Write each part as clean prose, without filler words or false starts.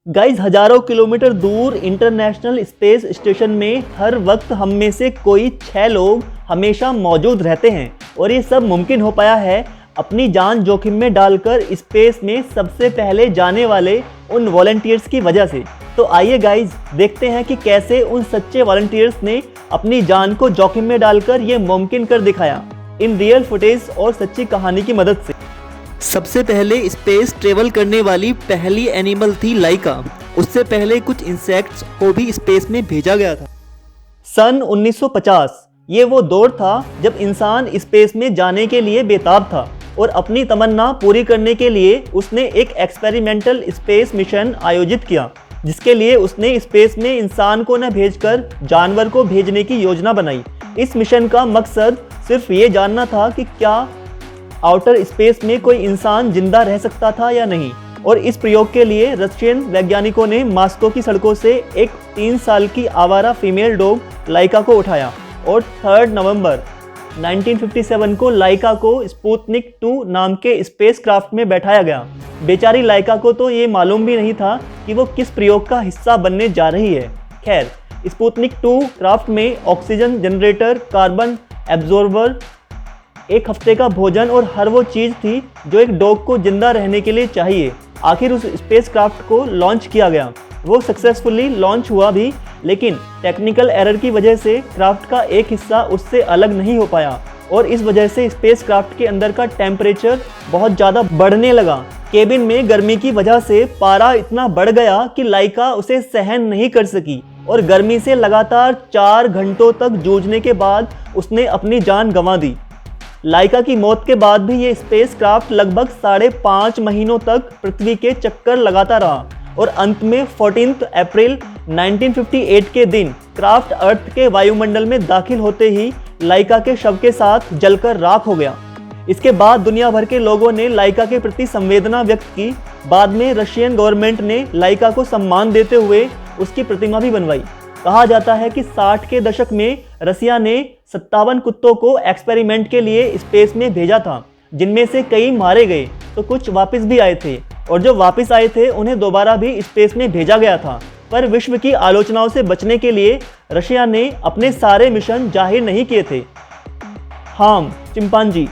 Guys हजारों kilometre दूर international space station में हर वक्त हम में से कोई 6 लोग हमेशा मौजूद रहते हैं और ये सब मुमकिन हो पाया है अपनी जान जोखिम में डालकर स्पेस में सबसे पहले जाने वाले उन वॉलंटियर्स की वजह से। तो आइए गाइज देखते हैं कि कैसे उन सच्चे वॉलंटियर्स ने अपनी जान को जोखिम में डालकर ये मुमकिन कर दिखाया इन रियल फुटेज और सच्ची कहानी की मदद से। सबसे पहले स्पेस ट्रेवल करने वाली पहली एनिमल थी लाइका। उससे पहले कुछ इंसेक्ट्स को भी स्पेस में भेजा गया था। सन 1950 ये वो दौर था जब इंसान स्पेस में जाने के लिए बेताब था और अपनी तमन्ना पूरी करने के लिए उसने एक एक्सपेरिमेंटल स्पेस मिशन आयोजित किया, जिसके लिए उसने स्पेस में इंसान को न भेजकर जानवर को भेजने की योजना बनाई। इस मिशन का मकसद सिर्फ ये जानना था कि क्या आउटर स्पेस में कोई इंसान जिंदा रह सकता था या नहीं। और इस प्रयोग के लिए रशियन वैज्ञानिकों ने मॉस्को की सड़कों से एक 3 साल की आवारा फीमेल डॉग लाइका को उठाया और 3 नवंबर 1957 को लाइका को स्पुतनिक 2 नाम के स्पेस क्राफ्ट में बैठाया गया। बेचारी लाइका को तो ये मालूम भी नहीं था कि वो किस प्रयोग का हिस्सा बनने जा रही है। खैर, स्पुतनिक 2 क्राफ्ट में ऑक्सीजन जनरेटर, कार्बन एब्जॉर्बर, एक हफ्ते का भोजन और हर वो चीज़ थी जो एक डॉग को जिंदा रहने के लिए चाहिए। आखिर उस स्पेस क्राफ्ट को लॉन्च किया गया। वो सक्सेसफुली लॉन्च हुआ भी, लेकिन टेक्निकल एरर की वजह से क्राफ्ट का एक हिस्सा उससे अलग नहीं हो पाया और इस वजह से स्पेस क्राफ्ट के अंदर का टेम्परेचर बहुत ज़्यादा बढ़ने लगा। केबिन में गर्मी की वजह से पारा इतना बढ़ गया कि लाइका उसे सहन नहीं कर सकी और गर्मी से लगातार 4 घंटों तक जूझने के बाद उसने अपनी जान गंवा दी। लाइका की मौत के बाद भी ये स्पेस क्राफ्ट लगभग 5.5 महीनों तक पृथ्वी के चक्कर लगाता रहा और अंत में 14 अप्रैल 1958 के दिन क्राफ्ट अर्थ के वायुमंडल में दाखिल होते ही लाइका के शव के साथ जलकर राख हो गया। इसके बाद दुनिया भर के लोगों ने लाइका के प्रति संवेदना व्यक्त की। बाद में रशियन गवर्नमेंट ने लाइका को सम्मान देते हुए उसकी प्रतिमा भी बनवाई। कहा जाता है कि 60 के दशक में रसिया ने 57 कुत्तों को एक्सपेरिमेंट के लिए स्पेस में भेजा था, जिनमें से कई मारे गए तो कुछ वापस भी आए थे और जो वापस आए थे उन्हें दोबारा भी स्पेस में भेजा गया था। पर विश्व की आलोचनाओं से बचने के लिए रशिया ने अपने सारे मिशन जाहिर नहीं किए थे। हाम चिंपांजी।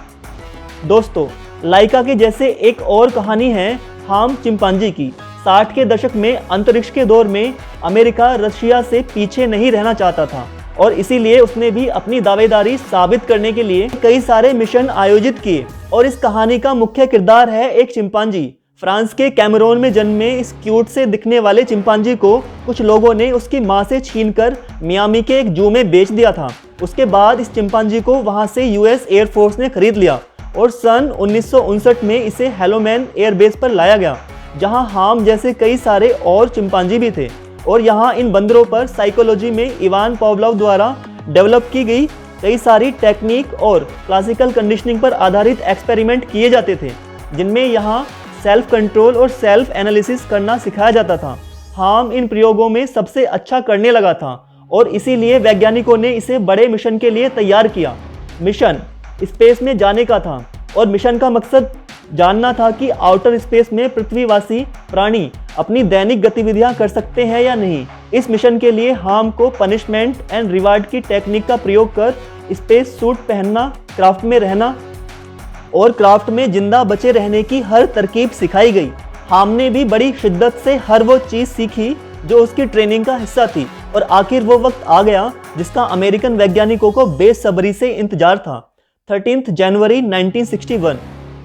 दोस्तों, लाइका के जैसे एक और कहानी है हाम चिंपांजी की। 60 के दशक में अंतरिक्ष के दौर में अमेरिका रशिया से पीछे नहीं रहना चाहता था और इसीलिए उसने भी अपनी दावेदारी साबित करने के लिए कई सारे मिशन आयोजित किए। और इस कहानी का मुख्य किरदार है एक चिंपांजी। फ्रांस के कैमरून में जन्मे इस क्यूट से दिखने वाले चिंपांजी को कुछ लोगों ने उसकी मां से छीनकर मियामी के एक जू में बेच दिया था। उसके बाद इस चिंपांजी को वहां से यूएस एयरफोर्स ने खरीद लिया और सन 1959 में इसे हेलोमैन एयरबेस पर लाया गया, जहां हाम जैसे कई सारे और चिंपांजी भी थे। और यहाँ इन बंदरों पर साइकोलॉजी में इवान पावलोव द्वारा डेवलप की गई कई सारी टेक्निक और क्लासिकल कंडीशनिंग पर आधारित एक्सपेरिमेंट किए जाते थे, जिनमें यहाँ सेल्फ कंट्रोल और सेल्फ एनालिसिस करना सिखाया जाता था। हाम इन प्रयोगों में सबसे अच्छा करने लगा था और इसीलिए वैज्ञानिकों ने इसे बड़े मिशन के लिए तैयार किया। मिशन स्पेस में जाने का था और मिशन का मकसद जानना था कि आउटर स्पेस में पृथ्वीवासी प्राणी अपनी दैनिक गतिविधियां कर सकते हैं या नहीं। इस मिशन के लिए हाम को पनिशमेंट एंड रिवार्ड की टेक्निक का प्रयोग कर स्पेस सूट पहनना, क्राफ्ट में रहना और क्राफ्ट में जिंदा बचे रहने की हर तरकीब सिखाई गई। हाम ने भी बड़ी शिद्दत से हर वो चीज़ सीखी जो उसकी ट्रेनिंग का हिस्सा थी और आखिर वो वक्त आ गया जिसका अमेरिकन वैज्ञानिकों को बेसब्री से इंतजार था। 13 जनवरी 1961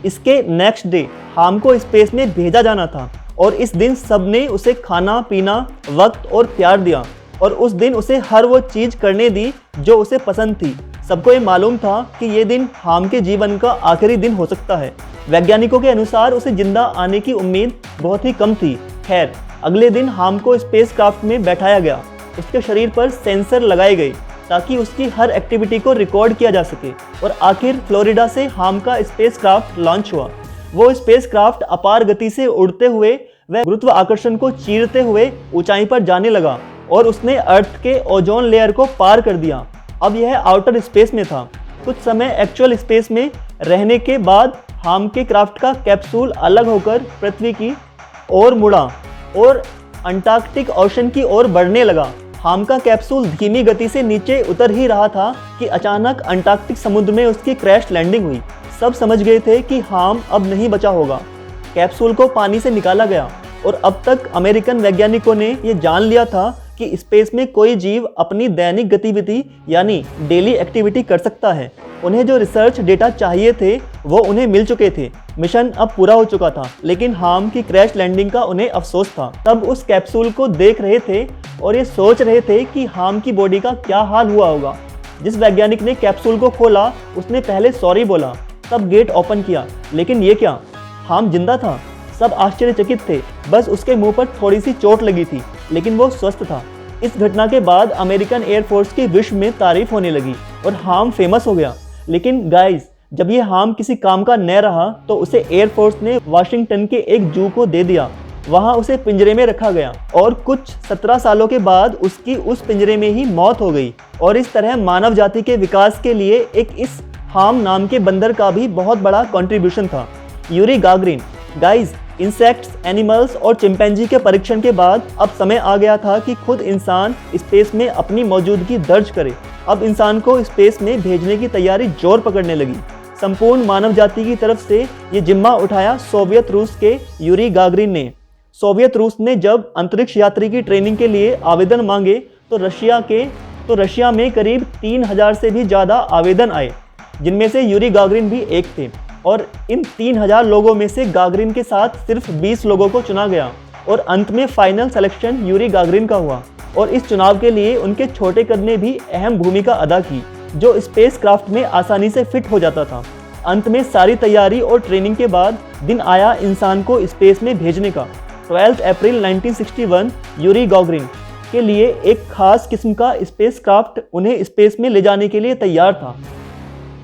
इसके नेक्स्ट डे हाम को स्पेस में भेजा जाना था और इस दिन सबने उसे खाना पीना, वक्त और प्यार दिया और उस दिन उसे हर वो चीज़ करने दी जो उसे पसंद थी। सबको ये मालूम था कि ये दिन हाम के जीवन का आखिरी दिन हो सकता है। वैज्ञानिकों के अनुसार उसे जिंदा आने की उम्मीद बहुत ही कम थी। खैर, अगले दिन हाम को स्पेस क्राफ्ट में बैठाया गया। उसके शरीर पर सेंसर लगाए गए ताकि उसकी हर एक्टिविटी को रिकॉर्ड किया जा सके और आखिर फ्लोरिडा से हाम का स्पेस क्राफ्ट लॉन्च हुआ। वो स्पेस क्राफ्ट अपार गति से उड़ते हुए व गुरुत्व आकर्षण को चीरते हुए ऊंचाई पर जाने लगा और उसने अर्थ के ओजोन लेयर को पार कर दिया। अब यह आउटर स्पेस में था। कुछ समय एक्चुअल स्पेस में रहने के बाद हाम के क्राफ्ट का कैप्सूल अलग होकर पृथ्वी की ओर मुड़ा और अंटार्कटिक ओशन की ओर बढ़ने लगा। हाम का कैप्सूल धीमी गति से नीचे उतर ही रहा था कि अचानक अंटार्कटिक समुद्र में उसकी क्रैश लैंडिंग हुई। सब समझ गए थे कि हाम अब नहीं बचा होगा। कैप्सूल को पानी से निकाला गया और अब तक अमेरिकन वैज्ञानिकों ने यह जान लिया था कि स्पेस में कोई जीव अपनी दैनिक गतिविधि यानी डेली एक्टिविटी कर सकता है। उन्हें जो रिसर्च डेटा चाहिए थे वो उन्हें मिल चुके थे। मिशन अब पूरा हो चुका था, लेकिन हाम की क्रैश लैंडिंग का उन्हें अफसोस था। तब उस कैप्सूल को देख रहे थे और ये सोच रहे थे कि हाम की बॉडी का क्या हाल हुआ होगा। जिस वैज्ञानिक ने कैप्सूल को खोला उसने पहले सॉरी बोला, तब गेट ओपन किया, लेकिन ये क्या, हाम जिंदा था। सब आश्चर्यचकित थे। बस उसके मुंह पर थोड़ी सी चोट लगी थी, लेकिन वो स्वस्थ था। इस घटना के बाद अमेरिकन एयरफोर्स की विश्व में तारीफ होने लगी और हाम फेमस हो गया। लेकिन गाइस, जब ये हाम किसी काम का न रहा तो उसे एयरफोर्स ने वाशिंगटन के एक जू को दे दिया। वहां उसे पिंजरे में रखा गया और कुछ 17 सालों के बाद उसकी उस पिंजरे में ही मौत हो गई। और इस तरह मानव जाति के विकास के लिए एक इस हाम नाम के बंदर का भी बहुत बड़ा कंट्रीब्यूशन था। Yuri Gagarin. Guys, insects, animals और चिंपैंजी के परीक्षण के बाद अब समय आ गया था कि खुद इंसान स्पेस में अपनी मौजूदगी दर्ज करे। अब इंसान को स्पेस में भेजने की तैयारी जोर पकड़ने लगी। संपूर्ण मानव जाति की तरफ से ये जिम्मा उठाया सोवियत रूस के यूरी गागरिन ने। सोवियत रूस ने जब अंतरिक्ष यात्री की ट्रेनिंग के लिए आवेदन मांगे तो रशिया में करीब 3000 से भी ज़्यादा आवेदन आए, जिनमें से यूरी गागरिन भी एक थे। और इन 3000 लोगों में से गागरिन के साथ सिर्फ 20 लोगों को चुना गया और अंत में फाइनल सिलेक्शन यूरी गागरिन का हुआ। और इस चुनाव के लिए उनके छोटे कद ने भी अहम भूमिका अदा की, जो स्पेस क्राफ्ट में आसानी से फिट हो जाता था। अंत में सारी तैयारी और ट्रेनिंग के बाद दिन आया इंसान को स्पेस में भेजने का। 12 अप्रैल 1961 यूरी गागरिन के लिए एक खास किस्म का स्पेस क्राफ्ट उन्हें स्पेस में ले जाने के लिए तैयार था।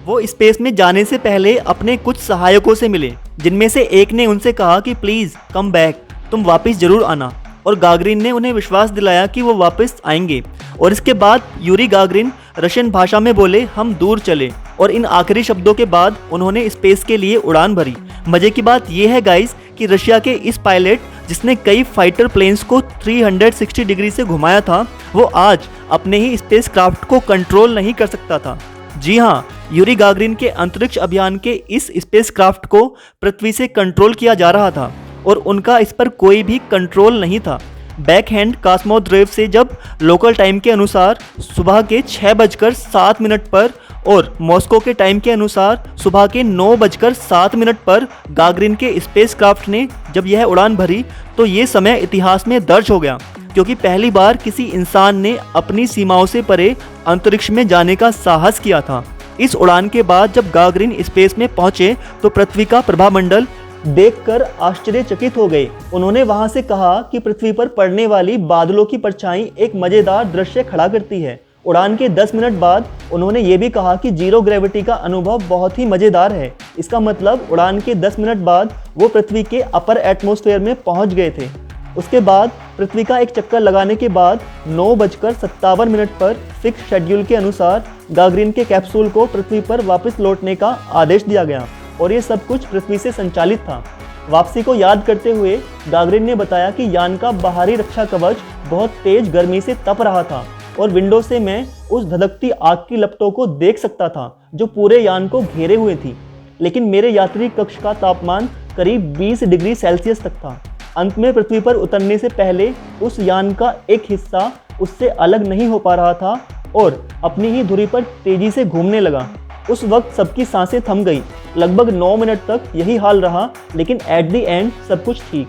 वो स्पेस में जाने से पहले अपने कुछ सहायकों से मिले, जिनमें से एक ने उनसे कहा कि प्लीज़ कम बैक, तुम वापस जरूर आना। और गागरिन ने उन्हें विश्वास दिलाया कि वो वापस आएंगे। और इसके बाद यूरी गागरिन रशियन भाषा में बोले, हम दूर चले। और इन आखिरी शब्दों के बाद उन्होंने स्पेस के लिए उड़ान भरी। मजे की बात यह है गाइस कि रशिया के इस पायलट, जिसने कई फाइटर प्लेन्स को 360 डिग्री से घुमाया था, वो आज अपने ही स्पेस क्राफ्ट को कंट्रोल नहीं कर सकता था। जी हाँ, यूरी गागरिन के अंतरिक्ष अभियान के इस स्पेस क्राफ्ट को पृथ्वी से कंट्रोल किया जा रहा था और उनका इस पर कोई भी कंट्रोल नहीं था। बैकहैंड कॉस्मोड्रेव से जब लोकल टाइम के अनुसार सुबह के 6:07 पर और मॉस्को के टाइम के अनुसार सुबह के 9:07 पर गागरिन के स्पेस क्राफ्ट ने जब यह उड़ान भरी तो ये समय इतिहास में दर्ज हो गया, क्योंकि पहली बार किसी इंसान ने अपनी सीमाओं से परे अंतरिक्ष में जाने का साहस किया था। इस उड़ान के बाद जब गागरिन स्पेस में पहुंचे तो पृथ्वी का प्रभामंडल देखकर आश्चर्यचकित हो गए। उन्होंने वहां से कहा कि पृथ्वी पर पड़ने वाली बादलों की परछाई एक मजेदार दृश्य खड़ा करती है। उड़ान के 10 मिनट बाद उन्होंने ये भी कहा कि जीरो ग्रेविटी का अनुभव बहुत ही मजेदार है। इसका मतलब उड़ान के 10 मिनट बाद वो पृथ्वी के अपर एटमॉस्फेयर में पहुंच गए थे। उसके बाद पृथ्वी का एक चक्कर लगाने के बाद 9:57 पर फिक्स शेड्यूल के अनुसार गागरिन के कैप्सूल को पृथ्वी पर वापस लौटने का आदेश दिया गया और ये सब कुछ पृथ्वी से संचालित था। वापसी को याद करते हुए गागरिन ने बताया कि यान का बाहरी रक्षा कवच बहुत तेज गर्मी से तप रहा था और विंडो से मैं उस धधकती आग की लपटों को देख सकता था जो पूरे यान को घेरे हुए थी। लेकिन मेरे यात्री कक्ष का तापमान करीब 20 डिग्री सेल्सियस तक था। अंत में पृथ्वी पर उतरने से पहले उस यान का एक हिस्सा उससे अलग नहीं हो पा रहा था और अपनी ही धुरी पर तेजी से घूमने लगा। उस वक्त सबकी सांसें थम गई। लगभग 9 मिनट तक यही हाल रहा, लेकिन एट द एंड सब कुछ ठीक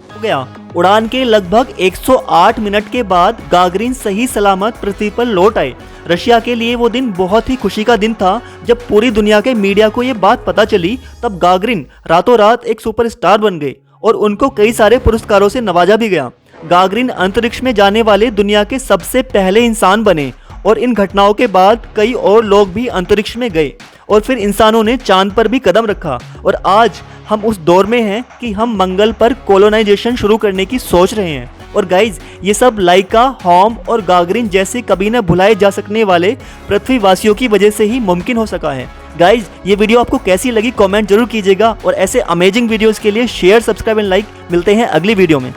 हो गया। उड़ान के लगभग 108 मिनट के बाद गागरिन सही सलामत पृथ्वी पर लौट आए। रशिया के लिए वो दिन बहुत ही खुशी का दिन था। जब पूरी दुनिया के मीडिया को ये बात पता चली तब गागरिन रातों रात एक सुपरस्टार बन गए और उनको कई सारे पुरस्कारों से नवाजा भी गया। गागरिन अंतरिक्ष में जाने वाले दुनिया के सबसे पहले इंसान बने और इन घटनाओं के बाद कई और लोग भी अंतरिक्ष में गए और फिर इंसानों ने चांद पर भी कदम रखा। और आज हम उस दौर में हैं कि हम मंगल पर कोलोनाइजेशन शुरू करने की सोच रहे हैं। और गाइज, ये सब लाइका, हाम और गागरिन जैसे कभी न भुलाए जा सकने वाले पृथ्वीवासियों की वजह से ही मुमकिन हो सका है। गाइज, ये वीडियो आपको कैसी लगी कमेंट जरूर कीजिएगा और ऐसे अमेजिंग वीडियोस के लिए शेयर, सब्सक्राइब एंड लाइक। मिलते हैं अगली वीडियो में।